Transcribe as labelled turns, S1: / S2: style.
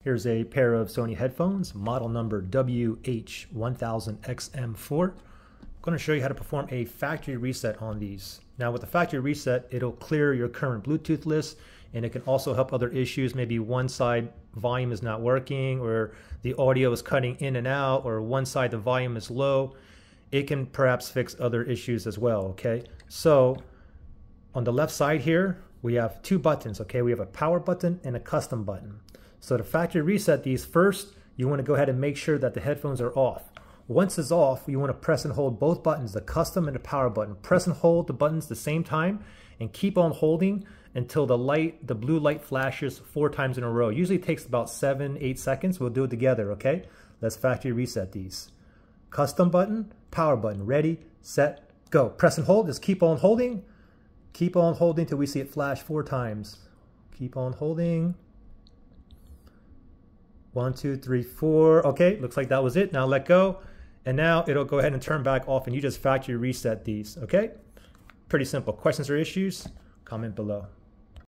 S1: Here's a pair of Sony headphones, model number WH-1000XM4. I'm going to show you how to perform a factory reset on these. Now with the factory reset, it'll clear your current Bluetooth list, and it can also help other issues. Maybe one side volume is not working, or the audio is cutting in and out, or one side the volume is low. It can perhaps fix other issues as well, okay? So on the left side here, we have two buttons, okay? We have a power button and a custom button. So to factory reset these, first, you want to go ahead and make sure that the headphones are off. Once it's off, you want to press and hold both buttons, the custom and the power button. Press and hold the buttons at the same time and keep on holding until the blue light flashes 4 times in a row. Usually it takes about 7-8 seconds. We'll do it together, okay? Let's factory reset these. Custom button, power button. Ready, set, go. Press and hold. Just keep on holding. Keep on holding till we see it flash 4 times. Keep on holding. 1, 2, 3, 4. Okay, looks like that was it. Now let go. And now it'll go ahead and turn back off, and you just factory reset these, okay? Pretty simple. Questions or issues? Comment below.